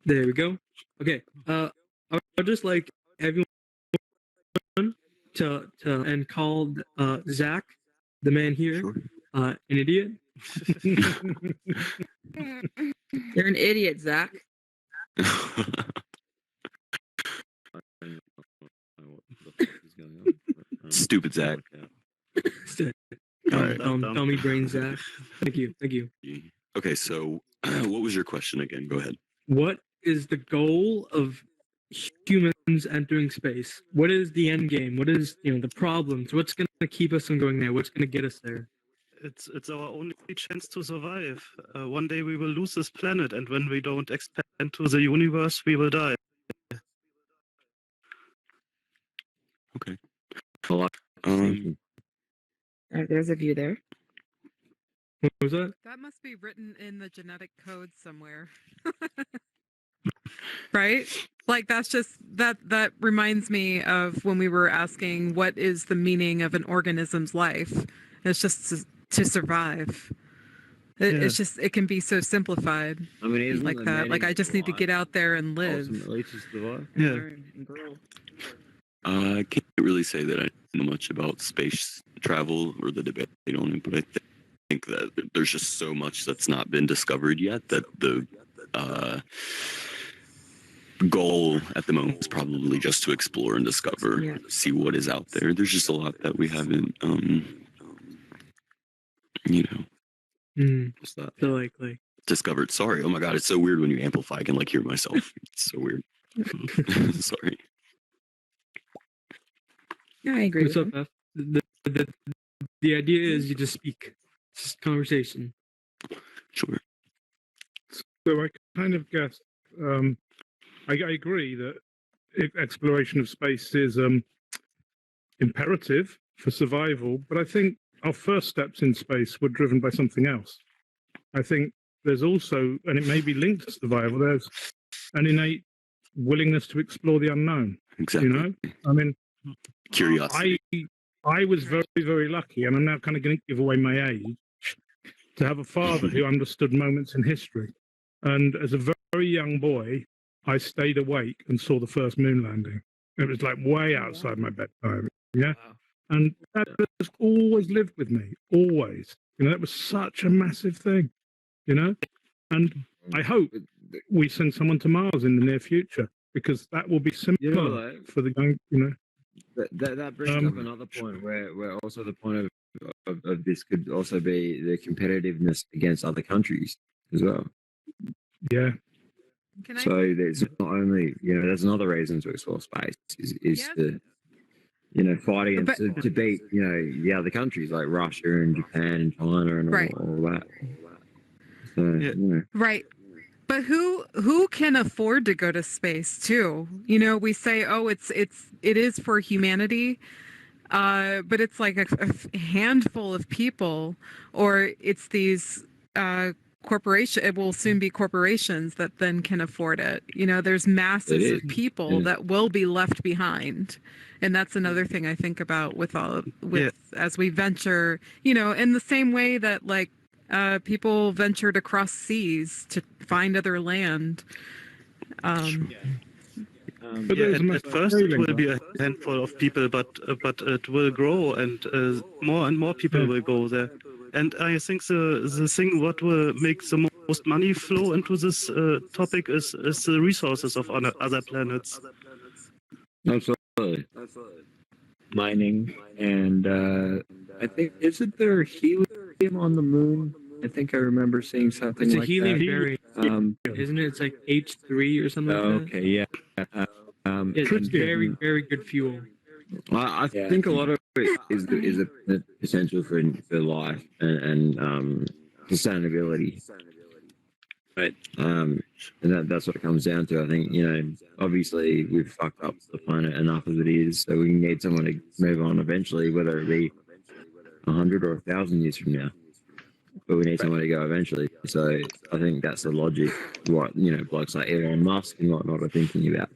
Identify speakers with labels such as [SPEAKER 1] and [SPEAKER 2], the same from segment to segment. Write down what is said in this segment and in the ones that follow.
[SPEAKER 1] There we go. Okay. I'd just like everyone to and call Zach, the man here,
[SPEAKER 2] Sure.
[SPEAKER 1] an idiot.
[SPEAKER 3] You're an idiot, Zach.
[SPEAKER 2] Stupid Zach.
[SPEAKER 1] All
[SPEAKER 2] right.
[SPEAKER 1] Dummy brain Zach. Thank you.
[SPEAKER 2] Okay, so what was your question again? Go ahead.
[SPEAKER 1] What is the goal of humans entering space? What is the end game? What is the problems? What's going to keep us from going there? What's going to get us there?
[SPEAKER 4] It's our only chance to survive. One day we will lose this planet, and when we don't expand to the universe, we will die.
[SPEAKER 2] Okay.
[SPEAKER 3] There's a view there.
[SPEAKER 1] What was that?
[SPEAKER 5] That must be written in the genetic code somewhere. Right? Like that's just that reminds me of when we were asking what is the meaning of an organism's life. It's just to survive. It's just, it can be so simplified.
[SPEAKER 6] I mean, isn't
[SPEAKER 5] like that. Like I just need to get out there and live.
[SPEAKER 6] Ultimately, to survive.
[SPEAKER 4] Yeah.
[SPEAKER 2] I can't really say that I know much about space travel or the debate on it, but I think that there's just so much that's not been discovered yet that the goal at the moment is probably just to explore and discover, see what is out there. There's just a lot that we haven't, what's that?
[SPEAKER 1] Likely
[SPEAKER 2] discovered. Sorry. Oh my God, it's so weird when you amplify. I can hear myself. It's so weird. Sorry.
[SPEAKER 3] Yeah, I agree.
[SPEAKER 1] What's up, Beth? The idea is you just speak. It's just conversation.
[SPEAKER 2] Sure.
[SPEAKER 7] So I kind of guess, I agree that exploration of space is imperative for survival, but I think our first steps in space were driven by something else. I think there's also, and it may be linked to survival, there's an innate willingness to explore the unknown.
[SPEAKER 2] Exactly.
[SPEAKER 7] I mean,
[SPEAKER 2] curiosity.
[SPEAKER 7] I was very, very lucky, and I'm now kind of going to give away my age, to have a father who understood moments in history. And as a very young boy, I stayed awake and saw the first moon landing. It was like way outside my bedtime. Yeah. And that has always lived with me, always. That was such a massive thing, And I hope we send someone to Mars in the near future, because that will be similar for the young,
[SPEAKER 6] That brings up another point where also the point of this could also be the competitiveness against other countries as well.
[SPEAKER 7] Yeah.
[SPEAKER 6] So there's not only, there's another reason to explore space is to, fighting and to beat, the other countries like Russia and Japan and China and all that. So,
[SPEAKER 5] Right. But who can afford to go to space too? We say, oh, it is for humanity, but it's like a handful of people, or it's these it will soon be corporations that then can afford it. There's masses of people that will be left behind, and that's another thing I think about as we venture. In the same way that like. People ventured across seas to find other land.
[SPEAKER 4] At first it will be a handful of people, but it will grow, and more people will go there. And I think the thing what will make the most money flow into this topic is the resources of other planets.
[SPEAKER 6] Absolutely. Mining and I think isn't there helium on the moon? I think I remember seeing something like that.
[SPEAKER 1] It's a helium variant, isn't it? It's like H3 or something like that.
[SPEAKER 6] Okay, yeah.
[SPEAKER 1] It's very, very good fuel.
[SPEAKER 6] I think a lot of it is the potential for life and sustainability. Right. And that's what it comes down to. I think, obviously we've fucked up the planet enough as it is, so we need someone to move on eventually, whether it be 100 or 1,000 years from now. But we need someone to go eventually. So I think that's the logic, what, blokes like Elon Musk and whatnot are thinking about,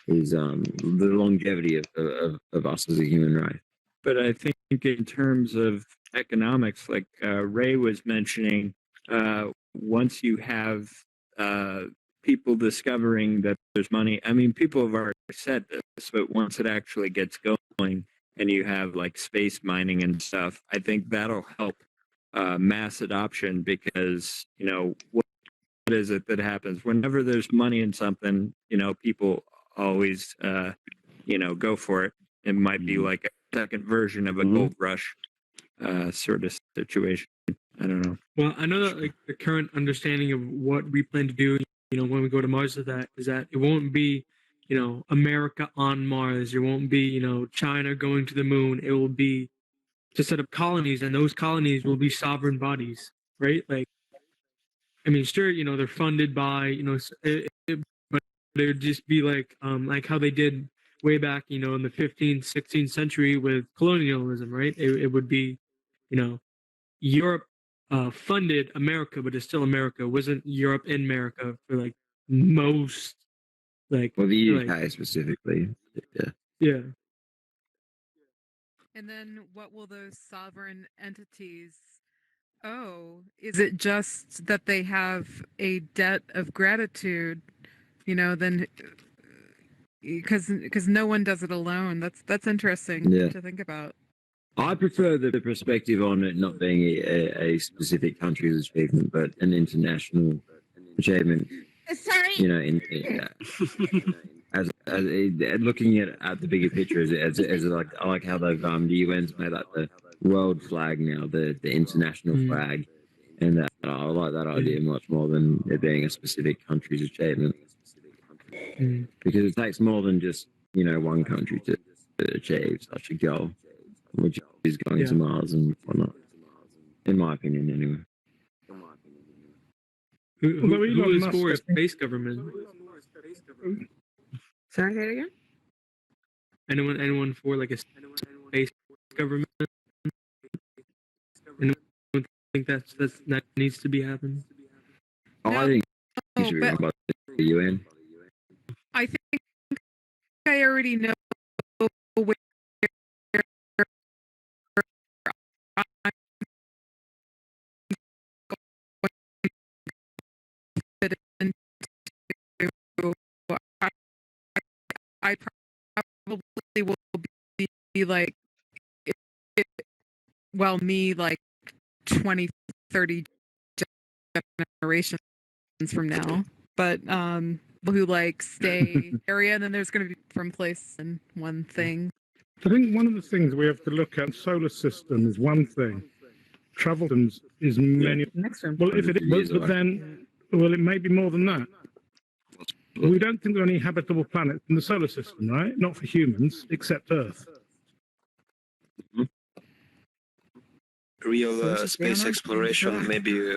[SPEAKER 6] is the longevity of us as a human race.
[SPEAKER 8] But I think in terms of economics, like Ray was mentioning, once you have people discovering that there's money. I mean, people have already said this, but once it actually gets going and you have like space mining and stuff, I think that'll help mass adoption because, you know, what is it that happens whenever there's money in something, you know, people always, you know, go for it. It might be like a second version of a gold rush sort of situation. I don't know.
[SPEAKER 1] Well, I know that like the current understanding of what we plan to do, you know, when we go to Mars is that it won't be, you know, America on Mars. It won't be, you know, China going to the moon. It will be to set up colonies, and those colonies will be sovereign bodies, right? Like, I mean, sure, you know, they're funded by, you know, but they would just be like how they did way back, you know, in the 15th, 16th century with colonialism, right? It would be, you know, Europe funded America, but it's still America. It wasn't Europe in America for like most, like,
[SPEAKER 6] Well, the UK
[SPEAKER 1] like,
[SPEAKER 6] specifically. Yeah.
[SPEAKER 1] yeah.
[SPEAKER 5] And then what will those sovereign entities owe? Is it just that they have a debt of gratitude? You know, then because no one does it alone. That's interesting
[SPEAKER 6] Yeah.
[SPEAKER 5] to think about.
[SPEAKER 6] I prefer the perspective on it not being a specific country's achievement, but an international achievement.
[SPEAKER 3] Sorry.
[SPEAKER 6] You know, as looking at the bigger picture, as like I like how they've the UN's made that the world flag now, the international flag, and that I like that idea much more than it being a specific country's achievement, because it takes more than just, you know, one country to achieve such a goal, which is going to Mars and whatnot, in my opinion, anyway.
[SPEAKER 1] Who is for a space government?
[SPEAKER 3] Sorry, say it again.
[SPEAKER 1] Anyone for like a space government? Anyone think that needs to be happening?
[SPEAKER 6] I think it should be run by the UN.
[SPEAKER 5] I think I already know where I'm fit into. I probably will be like, well, me like 20, 30 generations from now. But who like stay area, and then there's going to be from place and one thing.
[SPEAKER 7] I think one of the things we have to look at, solar system is one thing. Travel systems is many.
[SPEAKER 3] Next one.
[SPEAKER 7] Well, if it is, but then, well, it may be more than that. We don't think there are any habitable planets in the solar system, right? Not for humans, except Earth.
[SPEAKER 9] Real space exploration, maybe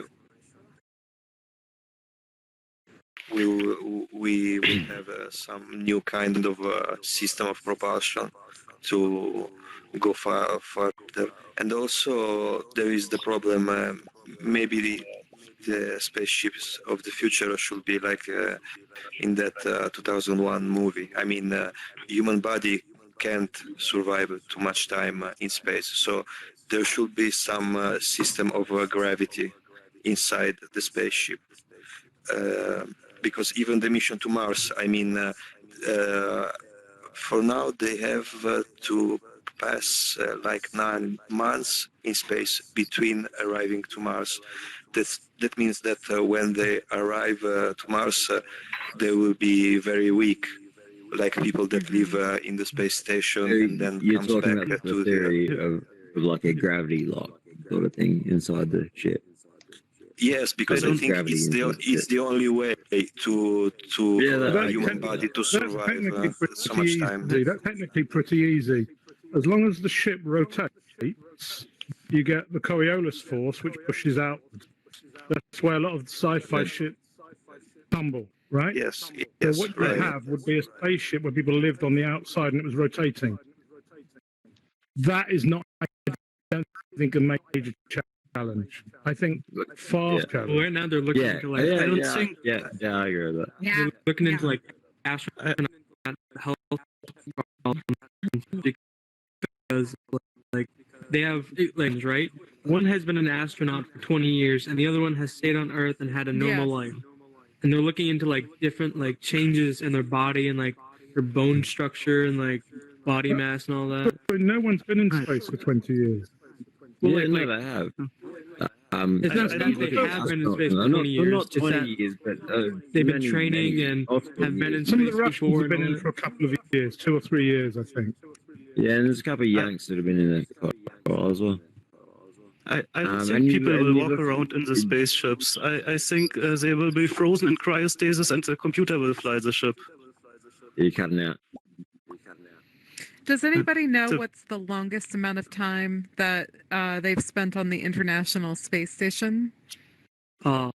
[SPEAKER 9] we will have some new kind of system of propulsion to go further. And also there is the problem, maybe the spaceships of the future should be like in that 2001 movie. I mean, human body can't survive too much time in space, so there should be some system of gravity inside the spaceship. Because even the mission to Mars, I mean, for now they have to pass like 9 months in space between arriving to Mars. That means that when they arrive to Mars, they will be very weak, like people that live in the space station and then
[SPEAKER 6] You're
[SPEAKER 9] comes
[SPEAKER 6] talking
[SPEAKER 9] back
[SPEAKER 6] about
[SPEAKER 9] to
[SPEAKER 6] the theory of like a gravity lock sort of thing inside the ship.
[SPEAKER 9] Yes, because I think it's the only way to
[SPEAKER 6] Yeah,
[SPEAKER 9] human body to survive so much time.
[SPEAKER 7] That's technically pretty easy. As long as the ship rotates, you get the Coriolis force, which pushes outward. That's where a lot of sci-fi shit tumble, right?
[SPEAKER 9] Yes,
[SPEAKER 7] So
[SPEAKER 9] yes,
[SPEAKER 7] what you
[SPEAKER 9] right.
[SPEAKER 7] have would be a spaceship where people lived on the outside and it was rotating. That is not, I don't think, a major challenge. I think far challenge.
[SPEAKER 1] Well, right now they're looking into like I don't think
[SPEAKER 6] I agree with that.
[SPEAKER 3] Yeah.
[SPEAKER 1] they're looking into like astronaut health because like they have 8 lanes, right? One has been an astronaut for 20 years, and the other one has stayed on Earth and had a normal life. and they're looking into like different like changes in their body and like their bone structure and like body mass and all that.
[SPEAKER 7] But no one's been in space for 20 years.
[SPEAKER 1] Well,
[SPEAKER 6] yeah,
[SPEAKER 1] like,
[SPEAKER 6] no,
[SPEAKER 1] like
[SPEAKER 6] they have.
[SPEAKER 1] it's not
[SPEAKER 4] I
[SPEAKER 1] that they
[SPEAKER 4] don't-
[SPEAKER 1] have been in space for
[SPEAKER 6] I'm
[SPEAKER 1] 20 years.
[SPEAKER 6] not
[SPEAKER 1] It's
[SPEAKER 6] 20
[SPEAKER 1] that
[SPEAKER 6] years, but
[SPEAKER 1] they've been
[SPEAKER 6] many,
[SPEAKER 1] training
[SPEAKER 6] many,
[SPEAKER 1] and
[SPEAKER 6] multiple
[SPEAKER 1] have been in
[SPEAKER 6] years.
[SPEAKER 7] Some of
[SPEAKER 1] space
[SPEAKER 7] the Russians
[SPEAKER 1] before
[SPEAKER 7] have been
[SPEAKER 1] and all
[SPEAKER 7] in
[SPEAKER 1] that.
[SPEAKER 7] for a couple of years, 2 or 3 years, I think.
[SPEAKER 6] Yeah, and there's a couple of Yanks that have been in there for quite a while as well.
[SPEAKER 4] I don't
[SPEAKER 6] and
[SPEAKER 4] think
[SPEAKER 6] you-
[SPEAKER 4] people
[SPEAKER 6] and
[SPEAKER 4] will
[SPEAKER 6] you
[SPEAKER 4] walk
[SPEAKER 6] look-
[SPEAKER 4] around in the spaceships. I think they will be frozen in cryostasis and the computer will fly the ship.
[SPEAKER 6] You're cutting out.
[SPEAKER 5] Does anybody know
[SPEAKER 4] So-
[SPEAKER 5] what's the longest amount of time that they've spent on the International Space Station?
[SPEAKER 1] I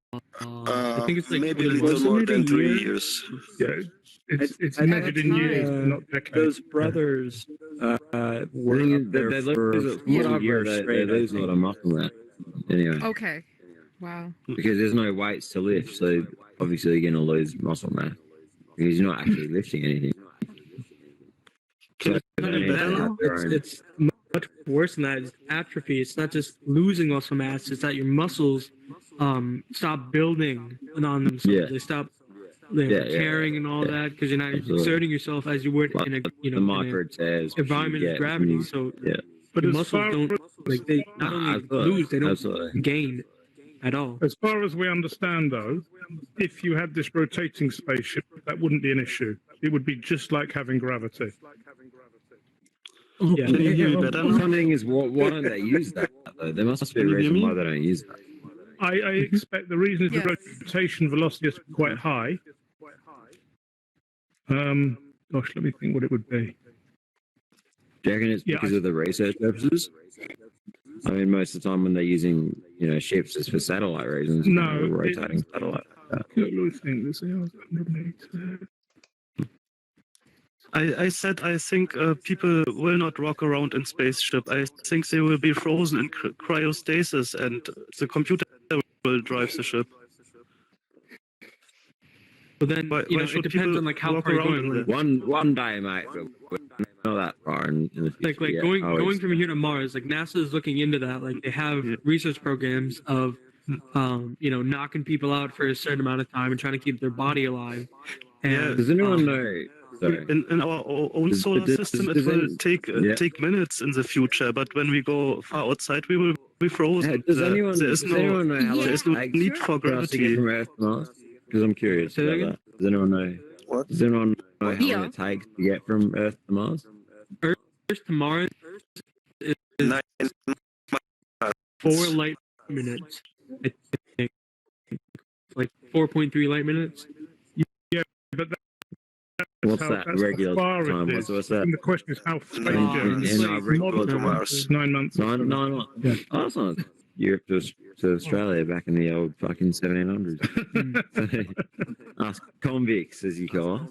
[SPEAKER 1] think it's like
[SPEAKER 9] maybe a
[SPEAKER 1] 20
[SPEAKER 9] little
[SPEAKER 1] months.
[SPEAKER 9] more
[SPEAKER 8] Wasn't it a
[SPEAKER 9] than 3
[SPEAKER 8] year?
[SPEAKER 9] years.
[SPEAKER 7] Yeah, it's
[SPEAKER 5] I
[SPEAKER 7] measured in
[SPEAKER 5] think,
[SPEAKER 7] years, not decades.
[SPEAKER 8] Those brothers were
[SPEAKER 6] They-
[SPEAKER 8] up there
[SPEAKER 6] they
[SPEAKER 8] for
[SPEAKER 6] lose-
[SPEAKER 8] a
[SPEAKER 6] from what
[SPEAKER 8] few
[SPEAKER 6] I've
[SPEAKER 8] years
[SPEAKER 6] read, they
[SPEAKER 8] straight. I
[SPEAKER 6] lose a lot of
[SPEAKER 8] think.
[SPEAKER 6] muscle mass. Anyway,
[SPEAKER 5] Okay. Wow.
[SPEAKER 6] because there's no weights to lift, so obviously you're going to lose muscle mass because you're not actually lifting anything.
[SPEAKER 4] Can
[SPEAKER 6] So
[SPEAKER 4] it
[SPEAKER 1] Not
[SPEAKER 6] they
[SPEAKER 1] even
[SPEAKER 6] need
[SPEAKER 1] that,
[SPEAKER 6] to have their own-
[SPEAKER 1] it's much worse than that. It's atrophy. It's not just losing muscle mass. It's that your muscles stop building on themselves.
[SPEAKER 6] Yeah.
[SPEAKER 1] They stop
[SPEAKER 6] Yeah,
[SPEAKER 1] tearing and all
[SPEAKER 6] yeah.
[SPEAKER 1] that because you're not
[SPEAKER 6] Absolutely.
[SPEAKER 1] exerting yourself as you would
[SPEAKER 6] Like
[SPEAKER 1] in a
[SPEAKER 6] the
[SPEAKER 1] in
[SPEAKER 6] micro tears.
[SPEAKER 1] a environment of gravity. So
[SPEAKER 6] Yeah.
[SPEAKER 7] But
[SPEAKER 1] your
[SPEAKER 7] as
[SPEAKER 1] muscles
[SPEAKER 7] far,
[SPEAKER 1] don't like they not only
[SPEAKER 6] absolutely.
[SPEAKER 1] lose, they don't
[SPEAKER 6] Absolutely.
[SPEAKER 1] gain at all.
[SPEAKER 7] as far as we understand, though, if you had this rotating spaceship, that wouldn't be an issue. It would be just like having gravity.
[SPEAKER 1] Yeah.
[SPEAKER 4] Can you hear me better
[SPEAKER 6] The
[SPEAKER 4] now?
[SPEAKER 6] funny thing is, why don't they use that? Though? There must be a
[SPEAKER 4] Can you hear
[SPEAKER 6] reason
[SPEAKER 4] me?
[SPEAKER 6] why they don't use that.
[SPEAKER 7] I expect the reason is
[SPEAKER 5] Yes.
[SPEAKER 7] the rotation velocity is quite high. Gosh, let me think what it would be.
[SPEAKER 6] Do you reckon it's
[SPEAKER 7] Yeah,
[SPEAKER 6] because of the research purposes? I mean, most of the time when they're using, ships, it's for satellite reasons.
[SPEAKER 7] No,
[SPEAKER 6] rotating satellite.
[SPEAKER 7] Let me think. This is 100 meters.
[SPEAKER 4] I said I think people will not walk around in spaceship. I think they will be frozen in cryostasis, and the computer will drive the ship.
[SPEAKER 1] But then
[SPEAKER 4] Why
[SPEAKER 1] it
[SPEAKER 4] should
[SPEAKER 1] depends
[SPEAKER 4] people
[SPEAKER 1] on like how
[SPEAKER 4] walk
[SPEAKER 1] far you're
[SPEAKER 4] around
[SPEAKER 1] going.
[SPEAKER 4] in
[SPEAKER 1] Like,
[SPEAKER 4] there?
[SPEAKER 6] One day, mate, but we're not that far in the future.
[SPEAKER 1] like
[SPEAKER 6] yet.
[SPEAKER 1] going
[SPEAKER 6] Oh,
[SPEAKER 1] going
[SPEAKER 6] it's-
[SPEAKER 1] from here to Mars, like NASA is looking into that. Like they have
[SPEAKER 4] Yeah.
[SPEAKER 1] research programs of knocking people out for a certain amount of time and trying to keep their body alive.
[SPEAKER 4] Yeah.
[SPEAKER 6] Does anyone know? Sorry.
[SPEAKER 4] In our own
[SPEAKER 6] Does-
[SPEAKER 4] solar
[SPEAKER 6] does-
[SPEAKER 4] system,
[SPEAKER 6] does
[SPEAKER 4] it will
[SPEAKER 6] any-
[SPEAKER 4] take
[SPEAKER 6] Yeah.
[SPEAKER 4] take minutes in the future. But when we go far outside, we will be frozen.
[SPEAKER 6] Hey, does anyone
[SPEAKER 4] there is
[SPEAKER 6] does
[SPEAKER 4] no
[SPEAKER 6] anyone know how long
[SPEAKER 4] there
[SPEAKER 6] it
[SPEAKER 4] is no
[SPEAKER 6] takes
[SPEAKER 4] need for
[SPEAKER 6] for us to get
[SPEAKER 4] gravity.
[SPEAKER 6] from Earth to Mars? Because I'm curious
[SPEAKER 1] Say that
[SPEAKER 6] about
[SPEAKER 1] again?
[SPEAKER 6] that. Does anyone know?
[SPEAKER 9] What?
[SPEAKER 6] Does anyone know how
[SPEAKER 5] Yeah.
[SPEAKER 6] long it takes to get from Earth to Mars?
[SPEAKER 1] Earth to Mars is
[SPEAKER 9] 9
[SPEAKER 1] 4 light minutes. I think. Like 4.3 light minutes.
[SPEAKER 7] But
[SPEAKER 6] What's
[SPEAKER 7] how,
[SPEAKER 6] that
[SPEAKER 7] that's
[SPEAKER 6] regular
[SPEAKER 7] how far
[SPEAKER 6] time?
[SPEAKER 7] it
[SPEAKER 6] What's,
[SPEAKER 7] is.
[SPEAKER 6] what's that?
[SPEAKER 7] And the question is how space
[SPEAKER 9] No,
[SPEAKER 7] journeys.
[SPEAKER 1] it's
[SPEAKER 6] in our regular
[SPEAKER 7] Model
[SPEAKER 9] to
[SPEAKER 6] time?
[SPEAKER 9] Mars.
[SPEAKER 7] 9 months. or so.
[SPEAKER 6] Nine months.
[SPEAKER 7] Yeah.
[SPEAKER 6] Oh, that's not Europe to Australia back in the old fucking 1700s. Us convicts, as you call us.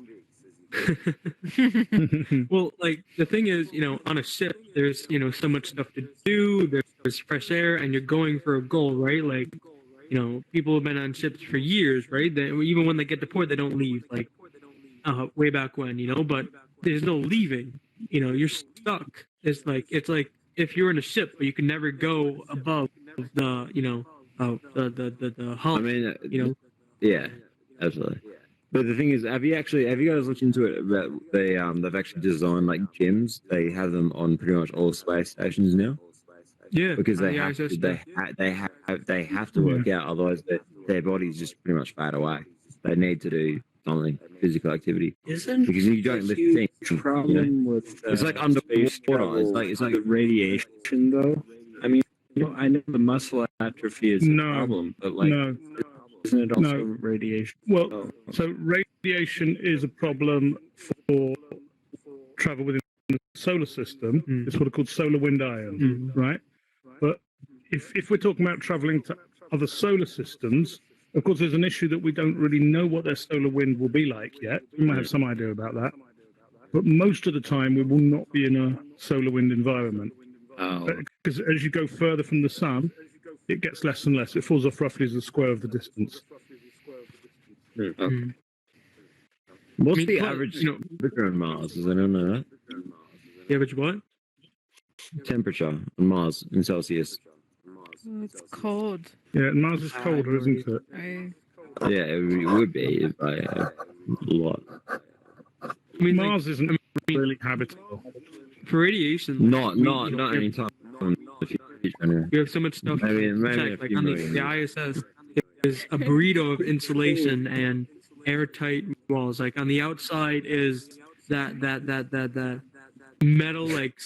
[SPEAKER 1] Well, like the thing is, on a ship, there's so much stuff to do. There's fresh air, and you're going for a goal, right? Like, people have been on ships for years, right? Even when they get to port, they don't leave. Like, way back when, but there's no leaving. You're stuck. It's like if you're in a ship, but you can never go above the the hump.
[SPEAKER 6] I mean,
[SPEAKER 1] Yeah.
[SPEAKER 6] absolutely. But the thing is, have you guys looked into it? About they've actually designed like gyms. They have them on pretty much all space stations now
[SPEAKER 1] Yeah,
[SPEAKER 6] because they
[SPEAKER 1] the
[SPEAKER 6] have to,
[SPEAKER 1] ISS
[SPEAKER 6] they have to work out, otherwise their bodies just pretty much fade away. They need to do something physical activity
[SPEAKER 8] Isn't
[SPEAKER 6] because you don't lift
[SPEAKER 8] a huge
[SPEAKER 6] things.
[SPEAKER 8] problem with
[SPEAKER 6] It's like
[SPEAKER 8] space
[SPEAKER 6] underwater.
[SPEAKER 8] travel,
[SPEAKER 6] It's like
[SPEAKER 8] the radiation, though. I mean, I know the muscle atrophy is a
[SPEAKER 7] No,
[SPEAKER 8] problem, but like,
[SPEAKER 7] No.
[SPEAKER 8] isn't it also
[SPEAKER 7] no.
[SPEAKER 8] radiation?
[SPEAKER 7] Well,
[SPEAKER 8] Oh.
[SPEAKER 7] so radiation is a problem for travel within the solar system.
[SPEAKER 1] Mm.
[SPEAKER 7] It's what are called solar wind ions, right? But if we're talking about traveling to other solar systems, of course, there's an issue that we don't really know what their solar wind will be like yet. We might have some idea about that. But most of the time, we will not be in a solar wind environment.
[SPEAKER 8] Oh.
[SPEAKER 7] Because as you go further from the sun, it gets less and less. It falls off roughly as a square of the distance.
[SPEAKER 1] Mm.
[SPEAKER 6] What's
[SPEAKER 1] I mean,
[SPEAKER 6] the
[SPEAKER 1] well,
[SPEAKER 6] average temperature on Mars? Does anyone know that?
[SPEAKER 1] The average what?
[SPEAKER 6] Temperature on Mars in Celsius.
[SPEAKER 5] Oh, it's cold.
[SPEAKER 7] Yeah, and Mars is colder, isn't it?
[SPEAKER 6] Yeah, it would be by a lot.
[SPEAKER 1] I mean, like,
[SPEAKER 7] Mars isn't really habitable.
[SPEAKER 1] for radiation,
[SPEAKER 6] Not
[SPEAKER 1] we,
[SPEAKER 6] not
[SPEAKER 1] you know,
[SPEAKER 6] not
[SPEAKER 1] we have,
[SPEAKER 6] anytime in the future. Anyway.
[SPEAKER 1] we have so much stuff
[SPEAKER 6] Maybe
[SPEAKER 1] to
[SPEAKER 6] maybe in a
[SPEAKER 1] check. Like
[SPEAKER 6] few
[SPEAKER 1] on the
[SPEAKER 6] million years.
[SPEAKER 1] ISS, is a burrito of insulation and airtight walls. Like on the outside is that metal, like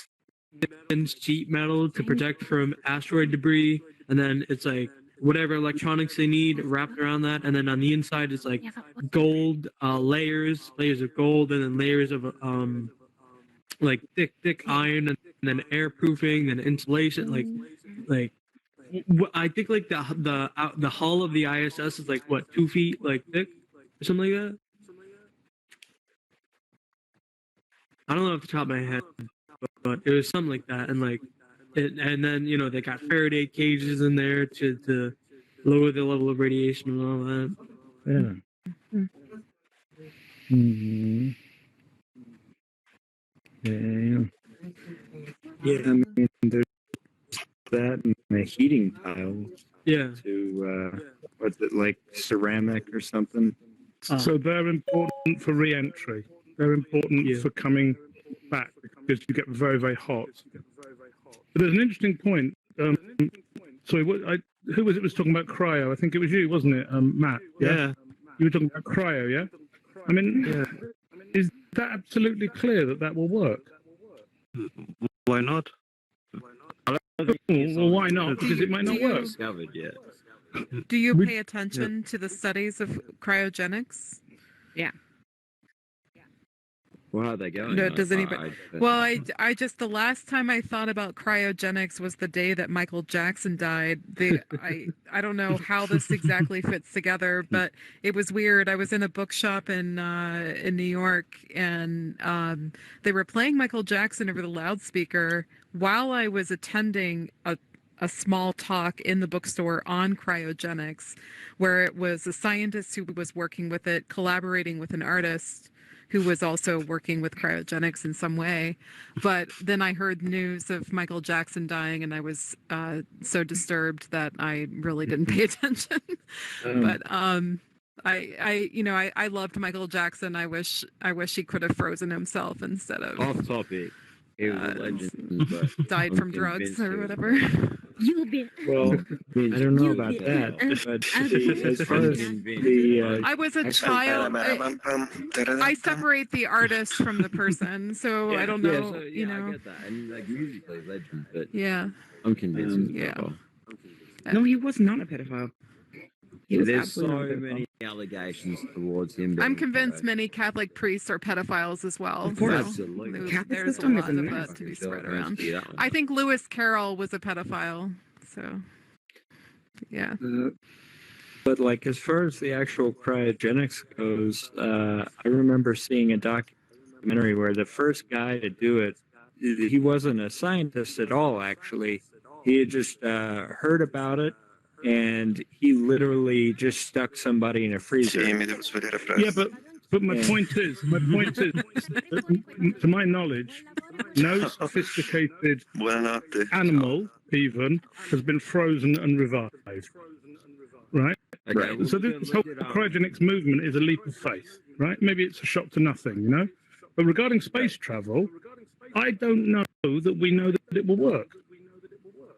[SPEAKER 1] thin sheet metal to protect from asteroid debris, and then it's like whatever electronics they need wrapped around that, and then on the inside is like gold layers of gold, and then layers of like thick iron, and then airproofing and insulation, like I think like the hull of the ISS is like what 2 feet like thick or something like that. I don't know off the top of my head, but it was something like that, and like and then you know they got Faraday cages in there to lower the level of radiation and all that.
[SPEAKER 7] Yeah. Mm-hmm. Yeah.
[SPEAKER 8] Yeah, I mean, there's that and the heating tiles
[SPEAKER 1] Yeah.
[SPEAKER 8] to what's it, like ceramic or something?
[SPEAKER 7] So they're important for re-entry. They're important for coming back because you get very, very hot. But there's an interesting point. Sorry, who was it was talking about cryo? I think it was you, wasn't it, Matt?
[SPEAKER 4] Yeah.
[SPEAKER 7] You were talking about cryo, yeah? I mean, is that absolutely clear that that will work?
[SPEAKER 4] Why not?
[SPEAKER 7] Well, why not? Because it might not work.
[SPEAKER 6] Discovered yet.
[SPEAKER 5] Do you pay attention to the studies of cryogenics?
[SPEAKER 3] Yeah.
[SPEAKER 6] Well, how are they going?
[SPEAKER 5] No, does anybody? Well,
[SPEAKER 6] I
[SPEAKER 5] I just the last time I thought about cryogenics was the day that Michael Jackson died. I don't know how this exactly fits together, but it was weird. I was in a bookshop in New York, and they were playing Michael Jackson over the loudspeaker while I was attending a small talk in the bookstore on cryogenics, where it was a scientist who was working with it, collaborating with an artist who was also working with cryogenics in some way. But then I heard news of Michael Jackson dying, and I was so disturbed that I really didn't pay attention. But I loved Michael Jackson. I wish he could have frozen himself instead of
[SPEAKER 6] off topic. He was a legend, but
[SPEAKER 5] died
[SPEAKER 6] I'm
[SPEAKER 5] from drugs
[SPEAKER 6] convinced
[SPEAKER 5] or
[SPEAKER 6] he was
[SPEAKER 5] whatever.
[SPEAKER 3] You've been.
[SPEAKER 8] Well, I don't know about that, but as far as the
[SPEAKER 5] I was a child. I separate the artist from the person, so I don't know.
[SPEAKER 6] So,
[SPEAKER 5] you know.
[SPEAKER 6] I get that. And like musically legend, but
[SPEAKER 5] Yeah.
[SPEAKER 6] I'm convinced he was a
[SPEAKER 5] Yeah.
[SPEAKER 6] pedophile.
[SPEAKER 3] No, he was not a pedophile. He was
[SPEAKER 6] There's
[SPEAKER 3] absolutely
[SPEAKER 6] so
[SPEAKER 3] not a pedophile.
[SPEAKER 6] many allegations towards him.
[SPEAKER 5] I'm
[SPEAKER 6] being
[SPEAKER 5] convinced
[SPEAKER 6] pedo.
[SPEAKER 5] many Catholic priests are pedophiles as well.
[SPEAKER 3] Of course.
[SPEAKER 6] Absolutely.
[SPEAKER 5] there's-
[SPEAKER 3] Catholic
[SPEAKER 5] there's a
[SPEAKER 3] system is
[SPEAKER 5] lot
[SPEAKER 3] a
[SPEAKER 5] of
[SPEAKER 3] mess.
[SPEAKER 5] that to be
[SPEAKER 6] Sure,
[SPEAKER 5] spread
[SPEAKER 6] let's
[SPEAKER 5] around.
[SPEAKER 6] do that one.
[SPEAKER 5] I think Lewis Carroll was a pedophile. So, yeah.
[SPEAKER 8] but like as far as the actual cryogenics goes, I remember seeing a documentary where the first guy to do it, he wasn't a scientist at all. Actually, he had just heard about it, and he literally just stuck somebody in a freezer.
[SPEAKER 7] Yeah, but my point is, that, to my knowledge, no sophisticated animal even has been frozen and revived. Right?
[SPEAKER 6] Okay,
[SPEAKER 7] So this whole cryogenics movement is a leap of faith, right? Maybe it's a shot to nothing, you know? But regarding space travel, I don't know that we know that it will work.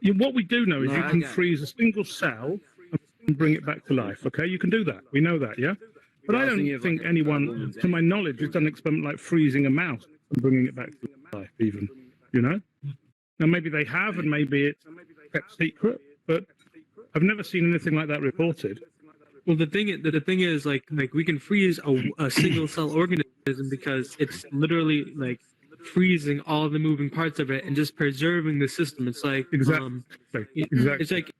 [SPEAKER 7] What we do know is you can freeze a single cell and bring it back to life, okay? You can do that. We know that, yeah? But I don't think anyone, to my knowledge, has done an experiment like freezing a mouse and bringing it back to life even, you know? Now, maybe they have, and maybe it's kept secret, but I've never seen anything like that reported.
[SPEAKER 1] Well, the thing is like we can freeze a single cell organism because it's literally like freezing all the moving parts of it and just preserving the system. It's like
[SPEAKER 7] Exactly.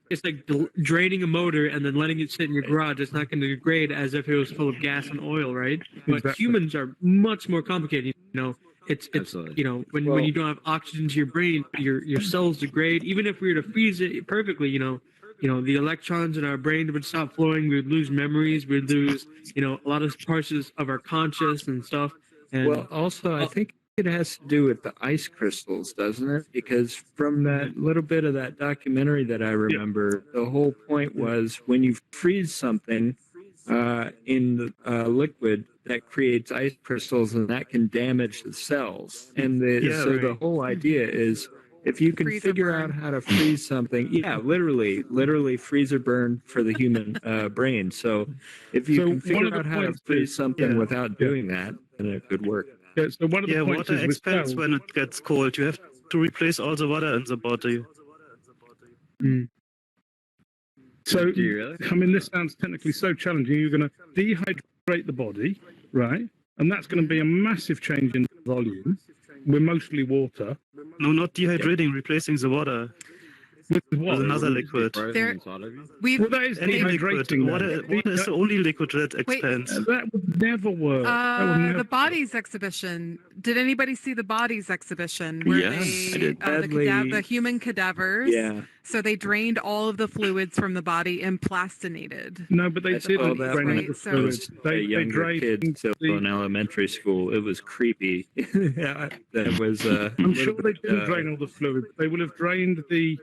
[SPEAKER 1] it's like draining a motor and then letting it sit in your garage. It's not going to degrade as if it was full of gas and oil, right? But
[SPEAKER 7] Exactly.
[SPEAKER 1] humans are much more complicated. You know, it's
[SPEAKER 6] Absolutely.
[SPEAKER 1] you know when you don't have oxygen to your brain, your cells degrade. Even if we were to freeze it perfectly, you know, the electrons in our brain would stop flowing. We would lose memories. We'd lose, a lot of parts of our conscious and stuff. And
[SPEAKER 8] Well, also, I think it has to do with the ice crystals, doesn't it? Because from that little bit of that documentary that I remember, the whole point was when you freeze something, in the liquid that creates ice crystals, and that can damage the cells. And the whole idea is if you can
[SPEAKER 5] Freezer
[SPEAKER 8] figure
[SPEAKER 5] burn.
[SPEAKER 8] out how to freeze something, literally freezer burn for the human brain. So if you
[SPEAKER 7] So
[SPEAKER 8] can
[SPEAKER 7] one
[SPEAKER 8] figure
[SPEAKER 7] of the
[SPEAKER 8] out how to
[SPEAKER 7] points
[SPEAKER 8] freeze
[SPEAKER 7] is-
[SPEAKER 8] something
[SPEAKER 7] yeah,
[SPEAKER 8] without
[SPEAKER 7] yeah.
[SPEAKER 8] doing that, then it could work.
[SPEAKER 7] Yeah, so one of the
[SPEAKER 4] Yeah,
[SPEAKER 7] points
[SPEAKER 4] water
[SPEAKER 7] is with
[SPEAKER 4] expands
[SPEAKER 7] cells.
[SPEAKER 4] when it gets cold. You have to replace all the water in the body.
[SPEAKER 7] So,
[SPEAKER 6] Do you really?
[SPEAKER 7] I mean, this sounds technically so challenging. You're going to dehydrate the body, right? And that's going to be a massive change in volume. We're mostly water.
[SPEAKER 4] No, not dehydrating, replacing the water
[SPEAKER 7] With
[SPEAKER 4] with
[SPEAKER 7] what?
[SPEAKER 4] another
[SPEAKER 6] Wouldn't it be
[SPEAKER 4] liquid.
[SPEAKER 6] frozen
[SPEAKER 5] There-
[SPEAKER 6] inside of you?
[SPEAKER 5] We've
[SPEAKER 7] Well, that is
[SPEAKER 4] Any liquid.
[SPEAKER 7] dehydrating.
[SPEAKER 4] Water is the only liquid that expands.
[SPEAKER 7] That would never work. That would never
[SPEAKER 5] the bodies exhibition. Did anybody see the bodies exhibition where
[SPEAKER 2] Yes, I did.
[SPEAKER 5] the human cadavers?
[SPEAKER 8] Yeah.
[SPEAKER 5] So they drained all of the fluids from the body and plastinated.
[SPEAKER 7] No, but they
[SPEAKER 8] I saw
[SPEAKER 7] didn't
[SPEAKER 8] that
[SPEAKER 7] drain
[SPEAKER 8] when
[SPEAKER 7] the
[SPEAKER 5] right? So-
[SPEAKER 7] fluids.
[SPEAKER 8] a
[SPEAKER 7] They
[SPEAKER 8] younger
[SPEAKER 7] drained
[SPEAKER 8] kid still
[SPEAKER 7] the-
[SPEAKER 8] in elementary school. It was creepy. Yeah, that was.
[SPEAKER 7] I'm sure they didn't drain all the fluids. They will have drained the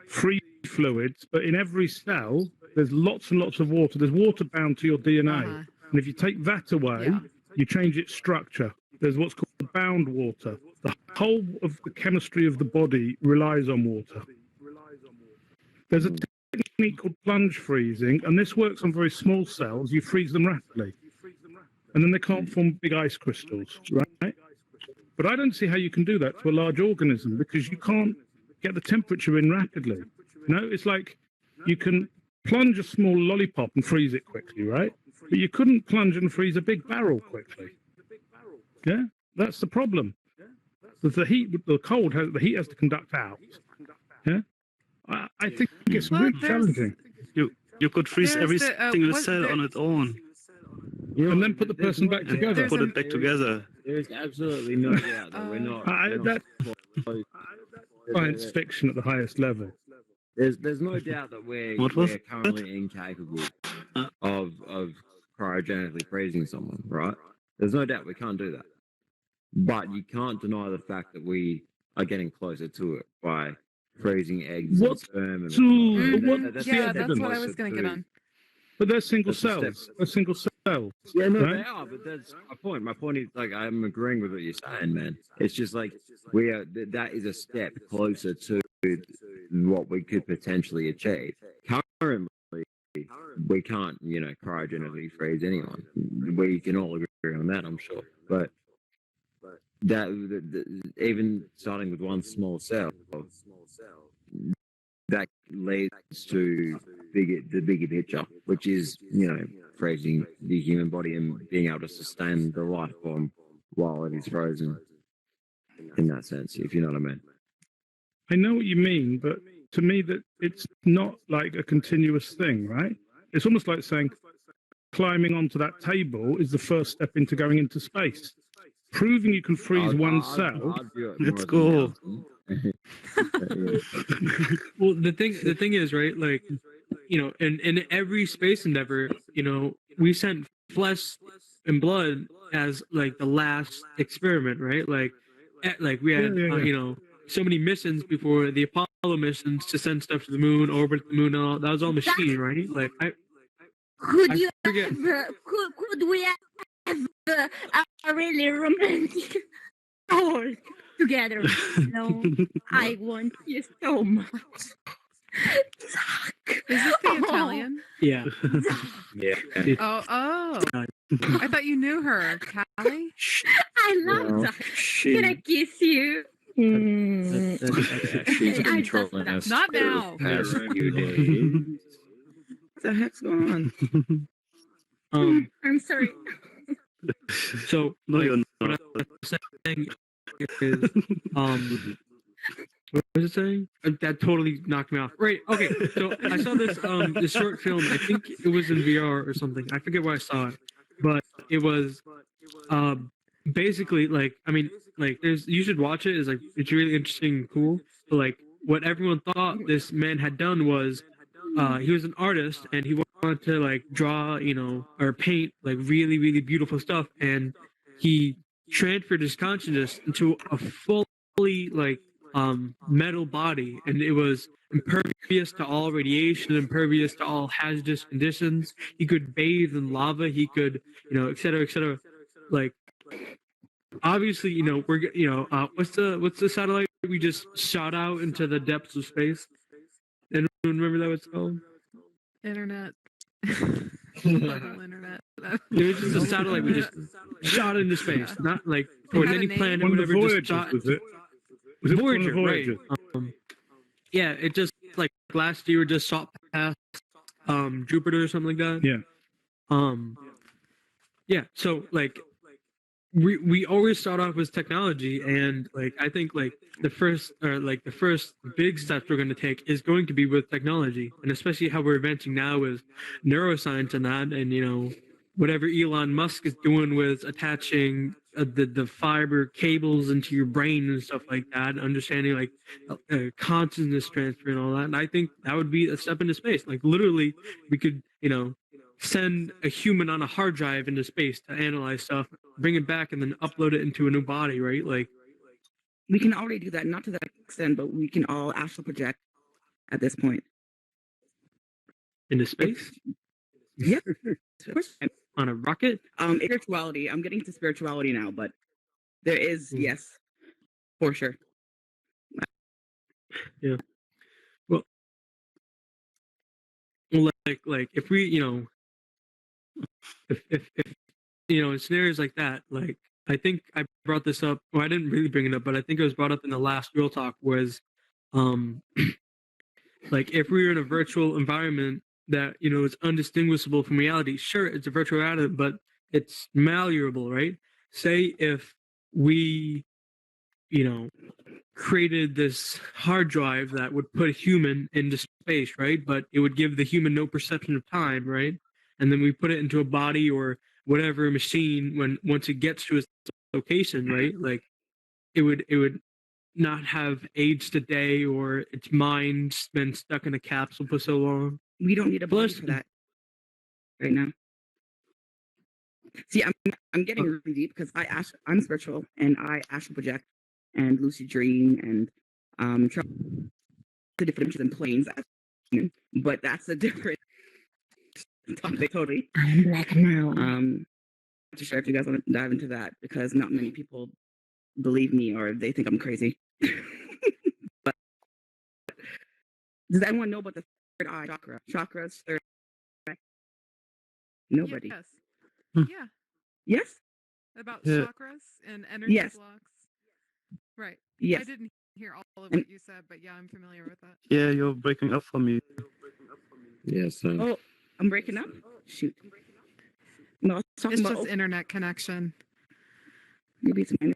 [SPEAKER 7] free fluids, but in every cell, there's lots and lots of water. There's water bound to your DNA.
[SPEAKER 5] Uh-huh.
[SPEAKER 7] And if you take that away,
[SPEAKER 5] Yeah.
[SPEAKER 7] you change its structure. There's what's called bound water. The whole of the chemistry of the body relies on water. There's a technique called plunge freezing, and this works on very small cells. You freeze them rapidly, and then they can't form big ice crystals, right? But I don't see how you can do that to a large organism because you can't get the temperature in rapidly. You know, it's like you can plunge a small lollipop and freeze it quickly, right? But you couldn't plunge and freeze a big barrel quickly. Yeah, that's the problem. The heat has to conduct out. Yeah, I think it's
[SPEAKER 5] Well,
[SPEAKER 7] really
[SPEAKER 5] there's-
[SPEAKER 7] challenging.
[SPEAKER 4] You could freeze
[SPEAKER 5] There's
[SPEAKER 4] every
[SPEAKER 5] the,
[SPEAKER 4] single
[SPEAKER 5] was
[SPEAKER 4] cell
[SPEAKER 5] there-
[SPEAKER 4] on its own.
[SPEAKER 7] And then put the person back together.
[SPEAKER 5] There's
[SPEAKER 4] Put
[SPEAKER 5] a-
[SPEAKER 4] it back together.
[SPEAKER 6] There's absolutely no doubt that we're not.
[SPEAKER 7] That's science fiction at the highest level.
[SPEAKER 6] There's no doubt that we're
[SPEAKER 4] What was
[SPEAKER 6] currently incapable of cryogenically freezing someone, right? There's no doubt we can't do that. But you can't deny the fact that we are getting closer to it by freezing eggs and
[SPEAKER 7] What's
[SPEAKER 6] sperm and
[SPEAKER 7] to-
[SPEAKER 5] Mhm.
[SPEAKER 7] what's
[SPEAKER 5] Yeah,
[SPEAKER 7] the
[SPEAKER 5] that's what I
[SPEAKER 7] evidence?
[SPEAKER 5] was going to get on.
[SPEAKER 7] But they're single
[SPEAKER 6] That's the
[SPEAKER 7] cells.
[SPEAKER 6] step.
[SPEAKER 7] They're single cells.
[SPEAKER 6] Yeah, no,
[SPEAKER 7] right?
[SPEAKER 6] they are, but that's my point. My point is, like, I'm agreeing with what you're saying, man. It's just like we are. That is a step closer to what we could potentially achieve. Currently, we can't, cryogenically freeze anyone. We can all agree on that, I'm sure. But even starting with one small cell, that leads to the bigger picture, which is, freezing the human body and being able to sustain the life form while it is frozen. In that sense, if you know what I mean.
[SPEAKER 7] I know what you mean, but to me, that it's not like a continuous thing, right? It's almost like saying climbing onto that table is the first step into going into space. Proving you can freeze one cell.
[SPEAKER 4] Let's go.
[SPEAKER 1] Well, the thing is, right? Like, in every space endeavor, we sent flesh and blood as like the last experiment, right? Like we had, so many missions before the Apollo missions to send stuff to the moon, orbit the moon, and all that was all machine, right? Like
[SPEAKER 10] Could you
[SPEAKER 1] forget.
[SPEAKER 10] could we have a really romantic talk together? I want you so much.
[SPEAKER 5] Is this the Italian?
[SPEAKER 1] Yeah.
[SPEAKER 8] Yeah.
[SPEAKER 5] Oh. I thought you knew her, Callie.
[SPEAKER 10] I love that. Can I kiss you?
[SPEAKER 8] She's
[SPEAKER 10] I
[SPEAKER 8] been
[SPEAKER 10] just-
[SPEAKER 8] trolling us
[SPEAKER 5] Not
[SPEAKER 8] for
[SPEAKER 5] now.
[SPEAKER 8] the past few days.
[SPEAKER 3] What the heck's going on?
[SPEAKER 10] I'm sorry.
[SPEAKER 1] So
[SPEAKER 4] No,
[SPEAKER 1] like,
[SPEAKER 4] you're
[SPEAKER 1] what
[SPEAKER 4] not.
[SPEAKER 1] I was saying is, what was it saying? That totally knocked me off. Right. Okay. So I saw this short film. I think it was in VR or something. I forget where I saw it, but it was basically like, you should watch it. It's really interesting and cool. But like what everyone thought this man had done was he was an artist and he wanted to like draw, or paint like really, really beautiful stuff, and he transferred his consciousness into a fully like metal body, and it was impervious to all radiation, impervious to all hazardous conditions. He could bathe in lava. He could, et cetera, et cetera. Like, obviously, what's the satellite we just shot out into the depths of space? Anyone remember that what's called?
[SPEAKER 5] Internet. Global internet.
[SPEAKER 1] It was just a satellite we just shot into space, not like towards
[SPEAKER 5] had a
[SPEAKER 1] any
[SPEAKER 5] name?
[SPEAKER 1] planet,
[SPEAKER 7] One of the
[SPEAKER 1] whatever. Just
[SPEAKER 7] Voyagers,
[SPEAKER 1] shot.
[SPEAKER 7] was it? Was it one of the
[SPEAKER 1] Voyager, right?
[SPEAKER 7] Voyagers?
[SPEAKER 1] Yeah, it just like last year just shot past Jupiter or something like that.
[SPEAKER 7] Yeah.
[SPEAKER 1] Yeah. So like we always start off with technology, and like I think like the first big steps we're going to take is going to be with technology, and especially how we're advancing now with neuroscience and that, and whatever Elon Musk is doing with attaching the fiber cables into your brain and stuff like that, understanding like consciousness transfer and all that. And I think that would be a step into space. Like literally, we could send a human on a hard drive into space to analyze stuff, bring it back, and then upload it into a new body, right? Like
[SPEAKER 3] We can already do that, not to that extent, but we can all astral project at this point.
[SPEAKER 1] into space
[SPEAKER 3] Yeah, of course.
[SPEAKER 1] on a rocket.
[SPEAKER 3] Spirituality. I'm getting to spirituality now, but there is yes, for sure.
[SPEAKER 1] Yeah. Well, like if we, if in scenarios like that, like I think I brought this up. Well, I didn't really bring it up, but I think it was brought up in the last real talk. Was like if we were in a virtual environment that is undistinguishable from reality. Sure, it's a virtual reality, but it's malleable, right? Say if we, created this hard drive that would put a human into space, right? But it would give the human no perception of time, right? And then we put it into a body or whatever machine once it gets to its location, right? Like it would not have aged a day, or its mind's been stuck in a capsule for so long.
[SPEAKER 3] We don't need a body for that right now. See, I'm getting really deep because I'm spiritual and I astral project and lucid dream and travel to different dimensions and planes. But that's a different topic totally.
[SPEAKER 10] I'm black and now.
[SPEAKER 3] Not too sure if you guys want to dive into that because not many people believe me or they think I'm crazy. But does anyone know about the third eye chakra? Chakras, third eye? Nobody.
[SPEAKER 5] Yes. Yeah.
[SPEAKER 3] Yes?
[SPEAKER 5] About
[SPEAKER 4] Yeah.
[SPEAKER 5] chakras and energy
[SPEAKER 3] Yes.
[SPEAKER 5] blocks. Right.
[SPEAKER 3] Yes.
[SPEAKER 5] I didn't hear all of what you said, but yeah, I'm familiar with that.
[SPEAKER 4] Yeah, you're breaking up for me.
[SPEAKER 6] Yes.
[SPEAKER 3] Oh, I'm breaking up? Shoot. No, I was talking
[SPEAKER 5] It's
[SPEAKER 3] about
[SPEAKER 5] just internet connection.
[SPEAKER 3] maybe it's my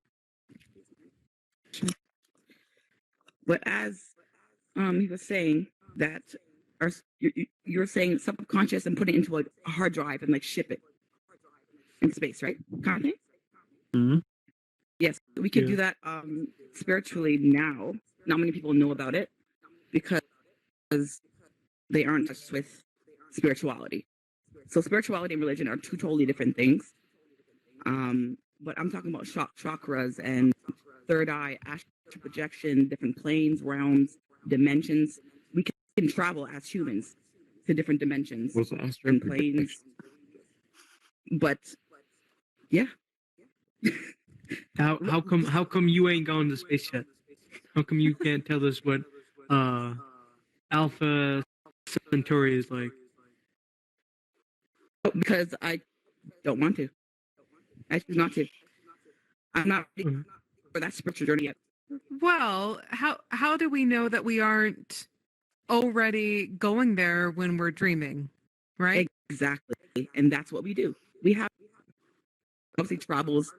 [SPEAKER 3] But as he was saying that you're saying subconscious and put it into like a hard drive and like ship it in space, right? Kind of thing?
[SPEAKER 4] Mhm.
[SPEAKER 3] Yes, we can do that spiritually now. Not many people know about it because they aren't touched with spirituality. So spirituality and religion are two totally different things. But I'm talking about chakras and third eye, astral projection, different planes, realms, dimensions. We can travel as humans to different dimensions
[SPEAKER 6] What's the astral
[SPEAKER 3] and planes. But yeah.
[SPEAKER 1] How come you ain't gone to space yet? How come you can't tell us what Alpha Centauri is like?
[SPEAKER 3] Because I don't want to. I choose not to. I'm not ready for that spiritual journey yet.
[SPEAKER 5] Well, how do we know that we aren't already going there when we're dreaming, right?
[SPEAKER 3] Exactly. And that's what we do. We have obviously travels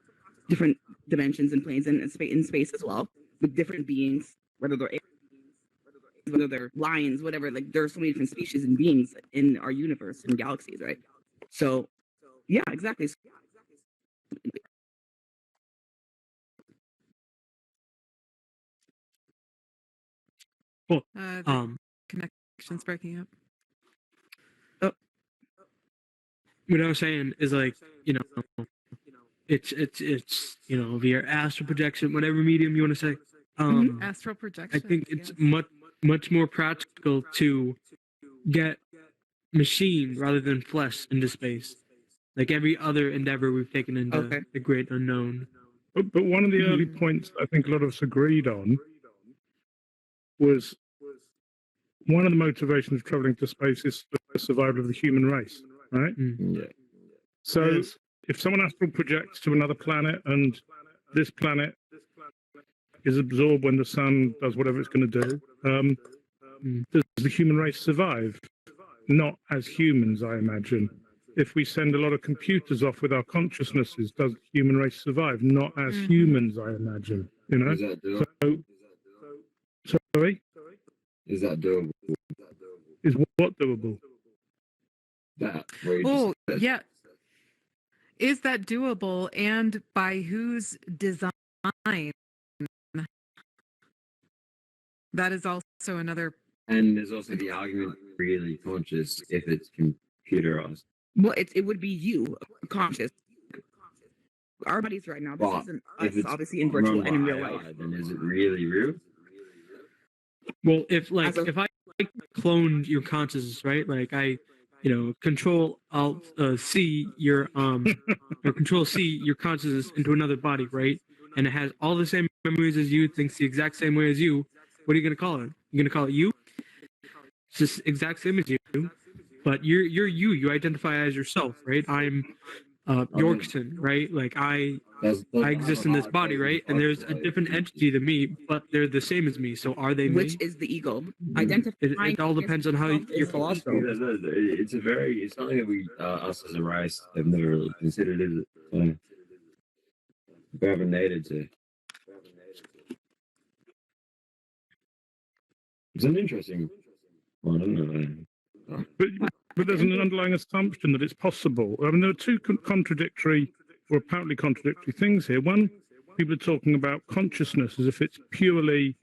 [SPEAKER 3] different dimensions and planes and in space as well with different beings, whether they're lions, whatever. Like there are so many different species and beings in our universe and galaxies, right? So yeah, exactly.
[SPEAKER 1] Cool.
[SPEAKER 5] The connection's breaking up.
[SPEAKER 1] What I was saying is like, it's via astral projection, whatever medium you want to say.
[SPEAKER 5] Astral
[SPEAKER 1] I
[SPEAKER 5] projection.
[SPEAKER 1] think it's
[SPEAKER 5] yes.
[SPEAKER 1] much more practical to get machine rather than flesh into space, like every other endeavor we've taken into
[SPEAKER 3] Okay.
[SPEAKER 1] the great unknown.
[SPEAKER 7] But one of the early
[SPEAKER 5] Mhm.
[SPEAKER 7] points that I think a lot of us agreed on was one of the motivations of traveling to space is the survival of the human race, right?
[SPEAKER 6] Yeah.
[SPEAKER 7] So
[SPEAKER 4] Yes.
[SPEAKER 7] if someone astral projects to another planet and this planet is absorbed when the sun does whatever it's going to do, does the human race survive? Not as humans, I imagine. If we send a lot of computers off with our consciousnesses, does the human race survive? Not as
[SPEAKER 5] Mhm.
[SPEAKER 7] humans, I imagine. You know?
[SPEAKER 6] Is that doable?
[SPEAKER 7] Sorry?
[SPEAKER 6] Is that doable?
[SPEAKER 7] Is what doable?
[SPEAKER 6] That where you
[SPEAKER 5] Oh,
[SPEAKER 6] just said,
[SPEAKER 5] yeah. Is that doable, and by whose design? That is also another.
[SPEAKER 6] and there's also the argument really conscious if it's computerized.
[SPEAKER 3] Well, it would be you conscious. Our bodies right now. This
[SPEAKER 6] But
[SPEAKER 3] isn't
[SPEAKER 6] if
[SPEAKER 3] us,
[SPEAKER 6] it's
[SPEAKER 3] obviously in
[SPEAKER 6] run
[SPEAKER 3] virtual
[SPEAKER 6] by
[SPEAKER 3] and in real
[SPEAKER 6] AI,
[SPEAKER 3] life.
[SPEAKER 6] then is it really real?
[SPEAKER 1] Well, if like
[SPEAKER 3] As a-
[SPEAKER 1] if I cloned your consciousness, right? Like I, Control Alt C your or Control C your consciousness into another body, right? And it has all the same memories as you, thinks the exact same way as you. What are you gonna call it? You're gonna call it you? It's just exact same as you, but you're you. You identify as yourself, right? I'm Yorkson, right? Like I
[SPEAKER 6] Does
[SPEAKER 1] exist in this body, right? And there's a different entity to me, but they're the same as me. So are they
[SPEAKER 3] which
[SPEAKER 1] me?
[SPEAKER 3] is the ego. Identifying
[SPEAKER 1] It all depends on how
[SPEAKER 3] yourself
[SPEAKER 1] your
[SPEAKER 3] is the
[SPEAKER 1] philosophy
[SPEAKER 3] ego.
[SPEAKER 1] is.
[SPEAKER 6] It's a very, it's something that we, us as a race, have never really considered, is it? So, we haven't needed to. It's an interesting one, I don't know.
[SPEAKER 7] But there's an underlying assumption that it's possible. I mean, there are two contradictory or apparently contradictory things here. One, people are talking about consciousness as if it's purely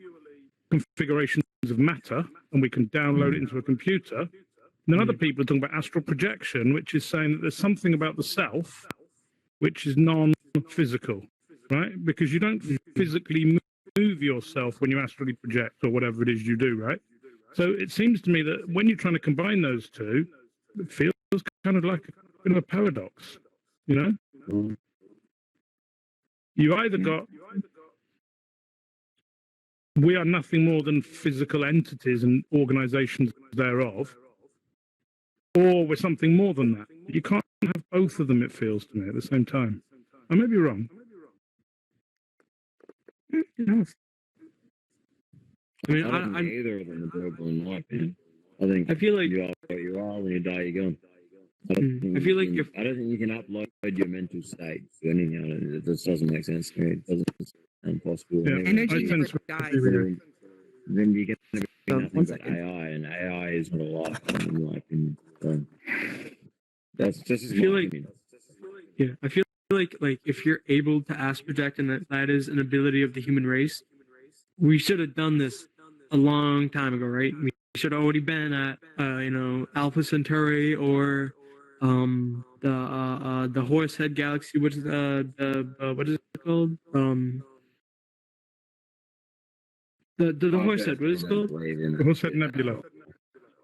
[SPEAKER 7] configurations of matter and we can download it into a computer. And then other people are talking about astral projection, which is saying that there's something about the self which is non-physical, right? Because you don't physically move yourself when you astrally project or whatever it is you do, right? So it seems to me that when you're trying to combine those two, it feels kind of like a bit of a paradox, you know?
[SPEAKER 6] Mm.
[SPEAKER 7] You either got we are nothing more than physical entities and organizations thereof, or we're something more than that. You can't have both of them, it feels to me, at the same time. I may be wrong.
[SPEAKER 1] I mean,
[SPEAKER 6] I don't think
[SPEAKER 1] I'm
[SPEAKER 6] either of them are doable in my opinion. I think
[SPEAKER 1] I feel like
[SPEAKER 6] you are what you are. When you die, you're gone.
[SPEAKER 1] I feel like if
[SPEAKER 6] I don't think you can upload your mental state to anything. It just doesn't make sense to me. It doesn't sound possible.
[SPEAKER 7] Yeah.
[SPEAKER 6] Anyway.
[SPEAKER 3] Energy
[SPEAKER 7] I
[SPEAKER 3] never
[SPEAKER 7] tend to
[SPEAKER 3] dies.
[SPEAKER 7] agree with you.
[SPEAKER 6] Then you get to be nothing
[SPEAKER 3] one
[SPEAKER 6] but
[SPEAKER 3] second.
[SPEAKER 6] AI, and AI is not a life form, in my opinion. So that's just
[SPEAKER 1] I feel
[SPEAKER 6] my
[SPEAKER 1] like
[SPEAKER 6] opinion.
[SPEAKER 1] yeah, I feel like if you're able to astral project and that is an ability of the human race, we should have done this a long time ago, right? We should have already been at Alpha Centauri or the Horsehead Galaxy, which is the what is it called? The Horsehead, what is it called?
[SPEAKER 7] The Horsehead Nebula.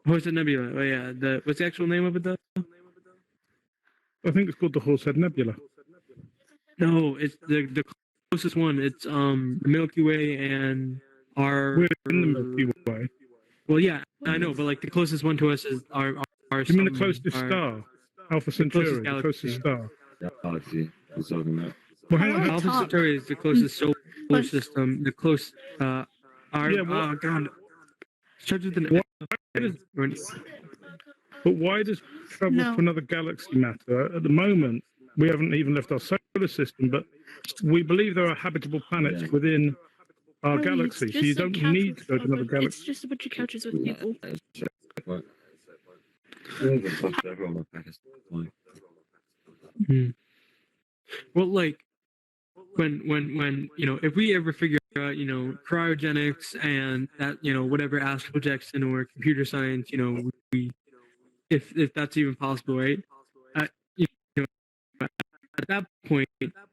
[SPEAKER 1] Horsehead Nebula. Oh yeah, what's the actual name of it though?
[SPEAKER 7] I think it's called the Horsehead Nebula.
[SPEAKER 1] No, it's the closest one. It's the Milky Way and our.
[SPEAKER 7] We're in the Milky Way.
[SPEAKER 1] Well, yeah, I know, but like the closest one to us is our
[SPEAKER 7] You mean the
[SPEAKER 1] sun,
[SPEAKER 7] closest
[SPEAKER 1] our-
[SPEAKER 7] star? Alpha
[SPEAKER 1] the
[SPEAKER 7] Centauri,
[SPEAKER 1] closest
[SPEAKER 7] the closest
[SPEAKER 1] galaxy.
[SPEAKER 7] star.
[SPEAKER 6] Galaxy. We're talking about.
[SPEAKER 7] Well,
[SPEAKER 10] How
[SPEAKER 7] hang
[SPEAKER 10] do
[SPEAKER 7] on.
[SPEAKER 10] I
[SPEAKER 1] Alpha
[SPEAKER 10] talk?
[SPEAKER 1] Centauri is the closest solar
[SPEAKER 10] But-
[SPEAKER 1] system. The close. Our
[SPEAKER 7] Yeah, what-
[SPEAKER 1] oh god, starts with an
[SPEAKER 7] Why
[SPEAKER 1] F.
[SPEAKER 7] But why does travel
[SPEAKER 10] No.
[SPEAKER 7] to another galaxy matter? At the moment, we haven't even left our solar system, but we believe there are habitable planets
[SPEAKER 6] Yeah.
[SPEAKER 7] within our
[SPEAKER 10] Really,
[SPEAKER 7] galaxy.
[SPEAKER 10] it's
[SPEAKER 7] So you
[SPEAKER 10] just a
[SPEAKER 7] don't
[SPEAKER 10] couch
[SPEAKER 7] need
[SPEAKER 10] with
[SPEAKER 7] to go to another
[SPEAKER 10] It's
[SPEAKER 7] galaxy.
[SPEAKER 10] just a bunch of couches with people.
[SPEAKER 1] Well, like when if we ever figure out cryogenics and that whatever astral projection or computer science we if that's even possible, right? You know, at that point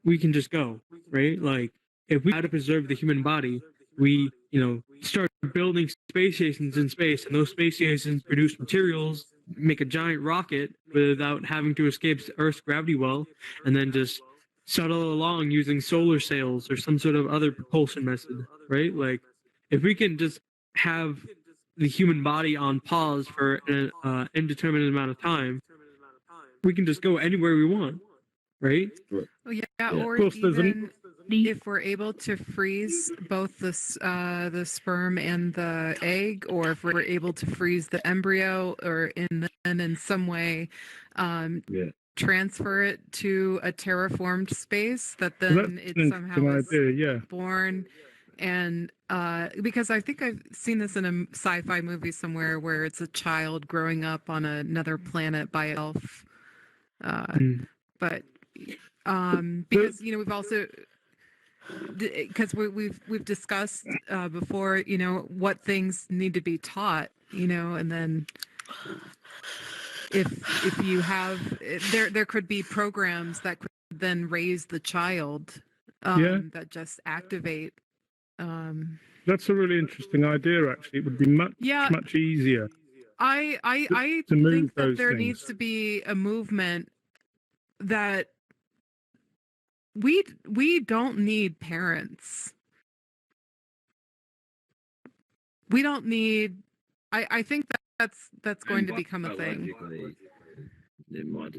[SPEAKER 1] we can just go, right? Like if we had to preserve the human body, we, start building space stations in space, and those space stations produce materials, make a giant rocket without having to escape Earth's gravity well, and then just shuttle along using solar sails or some sort of other propulsion method, right? Like, if we can just have the human body on pause for an indeterminate amount of time, we can just go anywhere we want, right?
[SPEAKER 5] Oh, yeah, or
[SPEAKER 7] Of course,
[SPEAKER 5] even if we're able to freeze both the sperm and the egg, or if we're able to freeze the embryo, or in some way transfer it to a terraformed space, that then it somehow is born. And because I think I've seen this in a sci-fi movie somewhere, where it's a child growing up on another planet by itself. But because we've also, because we've discussed before, what things need to be taught, and then if you have, there could be programs that could then raise the child that just activate.
[SPEAKER 7] That's a really interesting idea. Actually, it would be much easier.
[SPEAKER 5] I
[SPEAKER 7] to move
[SPEAKER 5] think that
[SPEAKER 7] those
[SPEAKER 5] there
[SPEAKER 7] things.
[SPEAKER 5] needs to be a movement that we don't need parents. We don't need. I think that's going to become a thing.
[SPEAKER 6] They might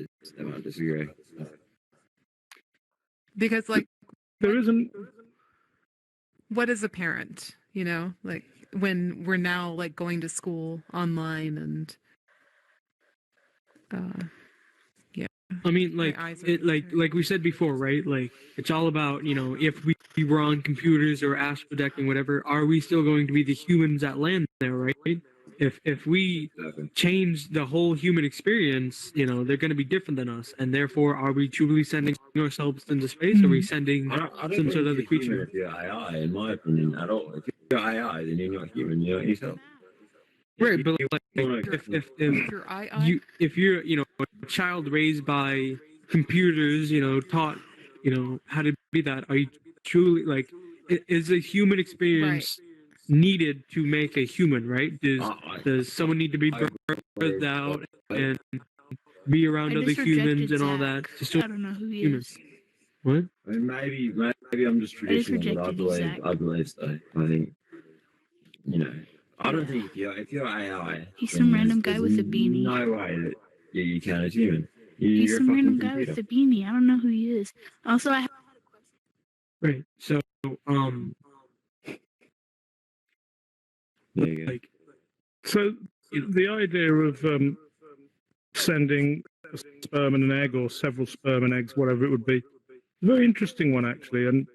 [SPEAKER 6] disagree.
[SPEAKER 5] Because
[SPEAKER 7] there isn't.
[SPEAKER 5] What is a parent? Like when we're now going to school online and. Yeah.
[SPEAKER 1] I mean, like we said before, right? Like, it's all about, if we were on computers or astral projecting, whatever, are we still going to be the humans that land there, right? If we change the whole human experience, they're going to be different than us, and therefore, are we truly sending ourselves into space? Or are we sending some sort of other creature?
[SPEAKER 6] If you're AI, in my opinion, at all. If you're AI, then you're not human. You're not yourself.
[SPEAKER 1] Right, but if you're a child raised by computers, taught how to be that, are you truly is a human experience needed to make a human, right? Does someone need to be birthed out and be around other humans and all that to still
[SPEAKER 10] I don't know who he
[SPEAKER 1] humans?
[SPEAKER 10] is.
[SPEAKER 1] What?
[SPEAKER 6] I mean, maybe I'm just traditional, but I believe so. I think I don't think if you're AI,
[SPEAKER 10] He's some random guy with a beanie.
[SPEAKER 6] No way that you count as human.
[SPEAKER 10] He's
[SPEAKER 6] You're
[SPEAKER 10] some
[SPEAKER 6] a
[SPEAKER 10] random
[SPEAKER 6] fucking
[SPEAKER 10] guy
[SPEAKER 6] computer.
[SPEAKER 10] with a beanie. I don't know who he is. Also, I have
[SPEAKER 1] Right. So
[SPEAKER 6] There you go.
[SPEAKER 7] So the idea of sending a sperm and an egg, or several sperm and eggs, whatever it would be, a very interesting one actually, and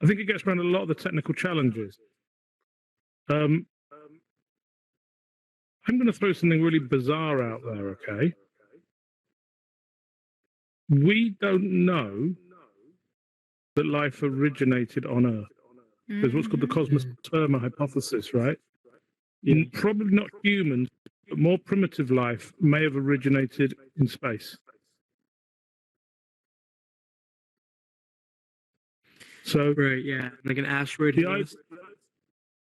[SPEAKER 7] I think it gets around a lot of the technical challenges. I'm going to throw something really bizarre out there, okay? We don't know that life originated on Earth. There's what's called the cosmosperma hypothesis, right? Probably not humans, but more primitive life may have originated in space. So,
[SPEAKER 1] right, yeah, like an asteroid.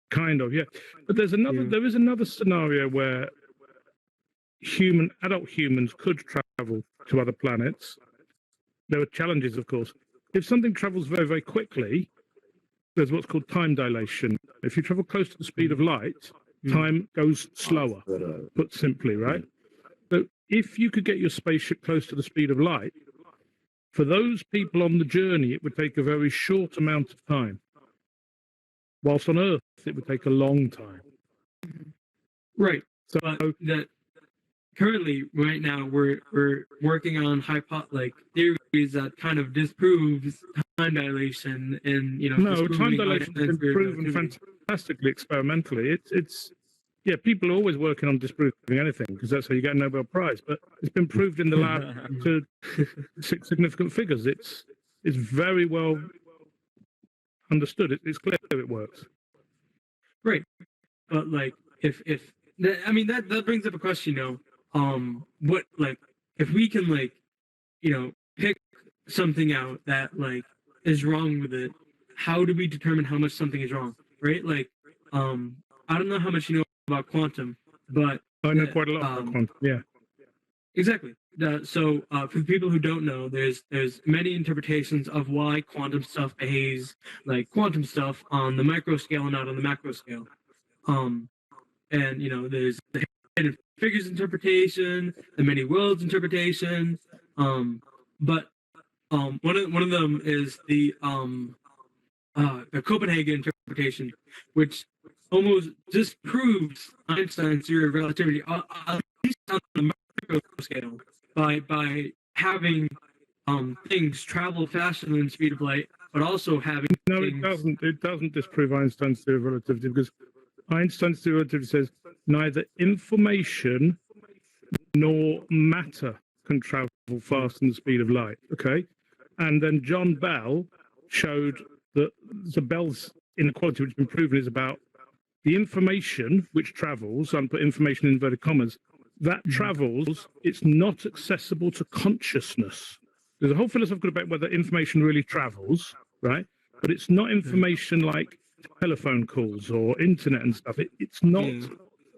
[SPEAKER 7] Kind of, yeah. But there is another scenario where adult humans could travel to other planets. There are challenges, of course. If something travels very, very quickly, there's what's called time dilation. If you travel close to the speed of light, time goes slower, put simply, right? So if you could get your spaceship close to the speed of light, for those people on the journey, it would take a very short amount of time. Whilst on Earth, it would take a long time.
[SPEAKER 1] Right. So that currently, right now, we're working on theories that kind of disproves time dilation, and
[SPEAKER 7] no, time dilation has been proven fantastically experimentally. It's people are always working on disproving anything because that's how you get a Nobel Prize. But it's been proved in the lab to significant figures. It's very well understood. It's clear it works.
[SPEAKER 1] Right, but if that brings up a question, what if we can pick something out that is wrong with it, how do we determine how much something is wrong? right? Like, I don't know how much you know about quantum, but
[SPEAKER 7] I know quite a lot about quantum. Yeah.
[SPEAKER 1] Exactly. So for the people who don't know, there's many interpretations of why quantum stuff behaves like quantum stuff on the micro scale and not on the macro scale. And there's the hidden figures interpretation, the many worlds interpretation. But one of them is the Copenhagen interpretation, which almost disproves Einstein's theory of relativity, at least on the macro scale, by having things travel faster than the speed of light, but also having
[SPEAKER 7] it doesn't. It doesn't disprove Einstein's theory of relativity, because Einstein's theory of relativity says neither information nor matter can travel faster than the speed of light. Okay, and then John Bell showed that the Bell's inequality, which has been proven, is about the information which travels, and put information in inverted commas, that travels, it's not accessible to consciousness. There's a whole philosophical debate whether information really travels, right? But it's not information like telephone calls or internet and stuff. It's not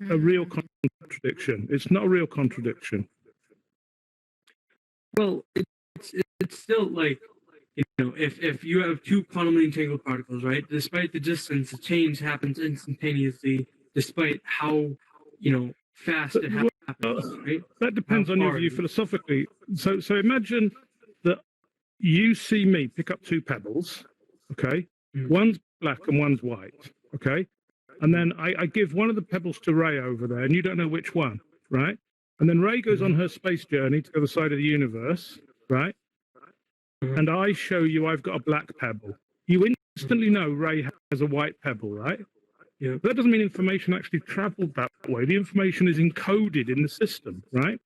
[SPEAKER 7] a real contradiction. It's not a real contradiction.
[SPEAKER 1] Well, it's still like, if you have two quantumly entangled particles, right? Despite the distance, the change happens instantaneously, despite how, fast it happens, right?
[SPEAKER 7] That depends on your view philosophically. So imagine that you see me pick up two pebbles, okay? One's black and one's white, okay? And then I give one of the pebbles to Ray over there, and you don't know which one, right? And then Ray goes on her space journey to the other side of the universe, right? And I show you I've got a black pebble. You instantly know Ray has a white pebble, right? Yeah. That doesn't mean information actually traveled that way. The information is encoded in the system, right?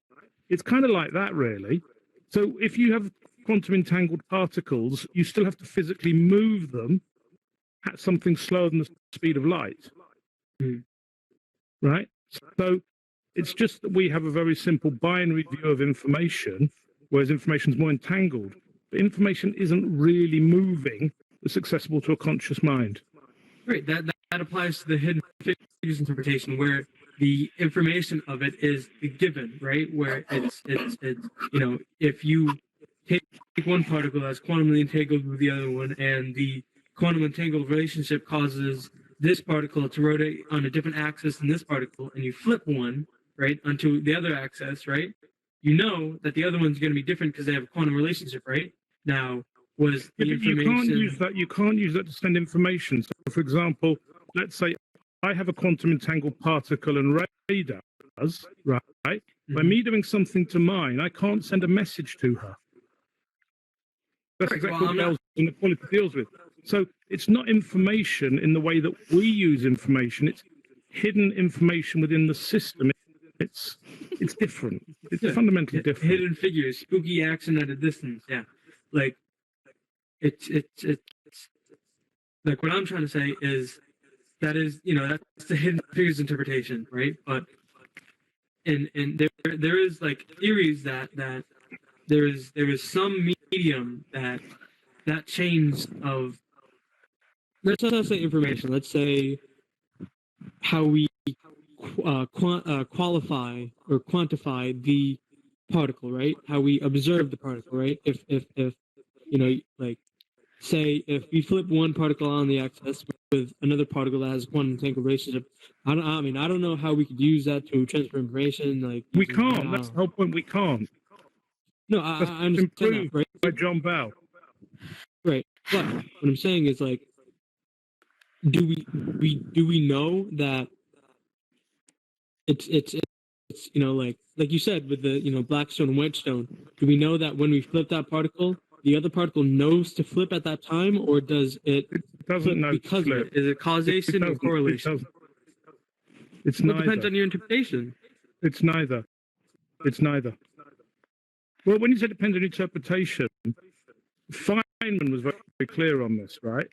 [SPEAKER 7] It's kind of like that, really. So if you have quantum entangled particles, you still have to physically move them at something slower than the speed of light, right? So it's just that we have a very simple binary view of information, whereas information is more entangled. But information isn't really moving that's accessible to a conscious mind.
[SPEAKER 1] Right. That applies to the hidden figures interpretation, where the information of it is the given, right? Where it's if you take one particle that's quantumly entangled with the other one, and the quantum entangled relationship causes this particle to rotate on a different axis than this particle, and you flip one, right, onto the other axis, right? You know that the other one's going to be different because they have a quantum relationship, right? Now, was the information...
[SPEAKER 7] You can't use that. You can't use that to send information. So, for example, let's say I have a quantum entangled particle and Ray does, right? By me doing something to mine, I can't send a message to her. That's exactly what Bell's inequality deals with. So it's not information in the way that we use information. It's hidden information within the system. It's different. It's fundamentally different.
[SPEAKER 1] Hidden figures, spooky action at a distance. Yeah, like it's like what I'm trying to say is that is that's the hidden figures interpretation, right? But and there is like theories that there is some medium that change of, let's not say information, let's say how we qualify or quantify the particle, right? How we observe the particle, right? If like, say if we flip one particle on the axis with another particle that has a quantum entangled relationship, I don't know how we could use that to transfer information. Like,
[SPEAKER 7] we can't. That's the whole point. We can't.
[SPEAKER 1] No, I understand that, right?
[SPEAKER 7] By John Bell.
[SPEAKER 1] Right. But what I'm saying is, like, do we know that it's like you said with the black stone and white stone, do we know that when we flip that particle, the other particle knows to flip at that time, or does it
[SPEAKER 7] doesn't know
[SPEAKER 1] because
[SPEAKER 7] to flip?
[SPEAKER 1] of it? Is it causation or correlation?
[SPEAKER 7] It's neither.
[SPEAKER 1] It depends on your interpretation.
[SPEAKER 7] It's neither. It's neither. Well, when you say it depends on interpretation, Feynman was very clear on this, right?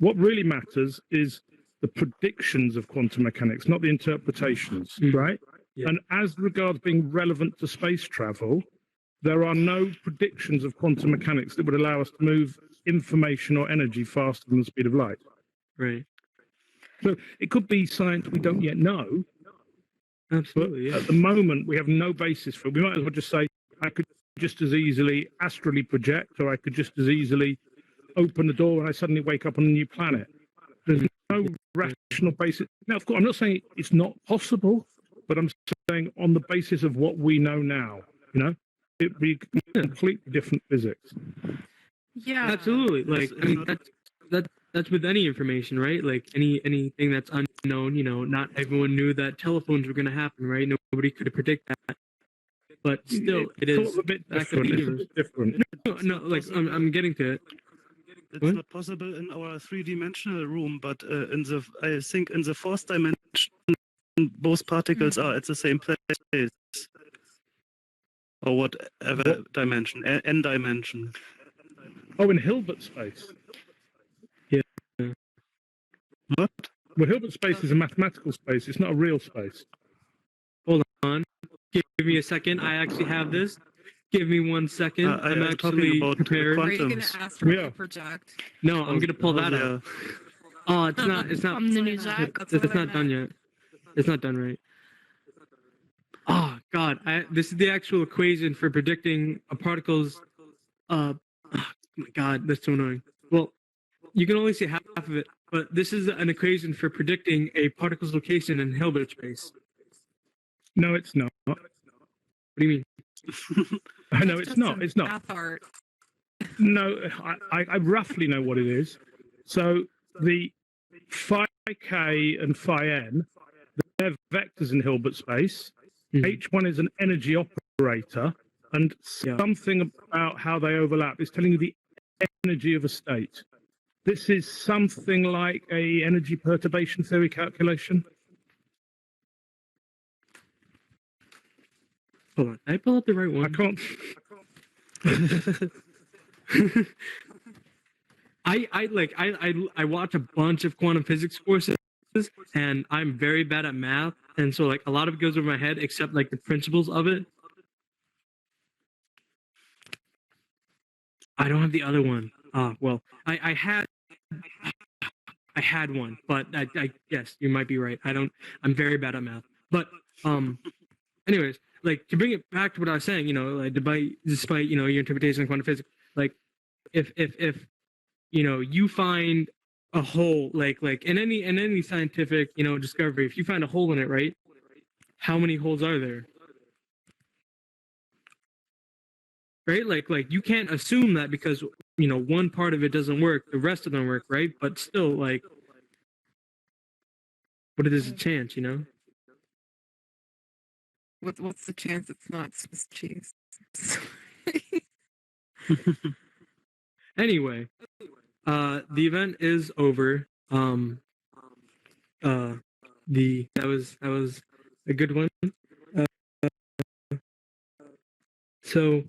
[SPEAKER 7] What really matters is the predictions of quantum mechanics, not the interpretations, right? Yeah. And as regards being relevant to space travel, there are no predictions of quantum mechanics that would allow us to move information or energy faster than the speed of light.
[SPEAKER 1] Right.
[SPEAKER 7] So it could be science we don't yet know.
[SPEAKER 1] Absolutely.
[SPEAKER 7] At the moment, we have no basis for it. We might as well just say, I could just as easily astrally project, or I could just as easily open the door and I suddenly wake up on a new planet. There's no rational basis. Now, of course, I'm not saying it's not possible, but I'm saying on the basis of what we know now, it'd be completely different physics.
[SPEAKER 5] Yeah.
[SPEAKER 1] Absolutely. Like, I mean, that's with any information, right? Like anything that's unknown, not everyone knew that telephones were going to happen, right? Nobody could have predicted that. But still, it is
[SPEAKER 7] a bit different.
[SPEAKER 1] No, like I'm getting to it.
[SPEAKER 4] It's not possible in our three-dimensional room, but I think in the fourth dimension, both particles are at the same place, or whatever dimension, n dimension.
[SPEAKER 7] Oh, in Hilbert space.
[SPEAKER 1] Yeah.
[SPEAKER 7] What? Well, Hilbert space is a mathematical space. It's not a real space.
[SPEAKER 1] Hold on. Give me a second. I actually have this. Give me 1 second. I'm actually prepared.
[SPEAKER 5] Are you going to ask for a project?
[SPEAKER 1] No, I'm going to pull that up. Oh, it's not.
[SPEAKER 10] From the news app.
[SPEAKER 1] It's not done yet. It's not done right. Oh God! This is the actual equation for predicting a particle's. Oh my God, that's so annoying. Well, you can only see half of it, but this is an equation for predicting a particle's location in Hilbert space.
[SPEAKER 7] No, it's not.
[SPEAKER 1] What do you mean?
[SPEAKER 7] I know it's not. It's not.
[SPEAKER 5] Math art.
[SPEAKER 7] No, I roughly know what it is. So the phi k and phi n, they're vectors in Hilbert space. H1 is an energy operator, and something about how they overlap is telling you the energy of a state. This is something like a energy perturbation theory calculation.
[SPEAKER 1] Hold on, I pull up the right one.
[SPEAKER 7] I can't.
[SPEAKER 1] I watch a bunch of quantum physics courses, and I'm very bad at math, and so like a lot of it goes over my head, except like the principles of it. I don't have the other one. Well, I had one, but I yes, you might be right. I'm very bad at math. But anyways, like to bring it back to what I was saying, like despite your interpretation of quantum physics, like if you find a hole, like in any scientific discovery, if you find a hole in it, right? How many holes are there? Right? Like you can't assume that because one part of it doesn't work, the rest of them work, right? But still, like, what if there's a chance,
[SPEAKER 5] What's the chance it's not Swiss cheese?
[SPEAKER 1] Anyway, the event is over. That was a good one. So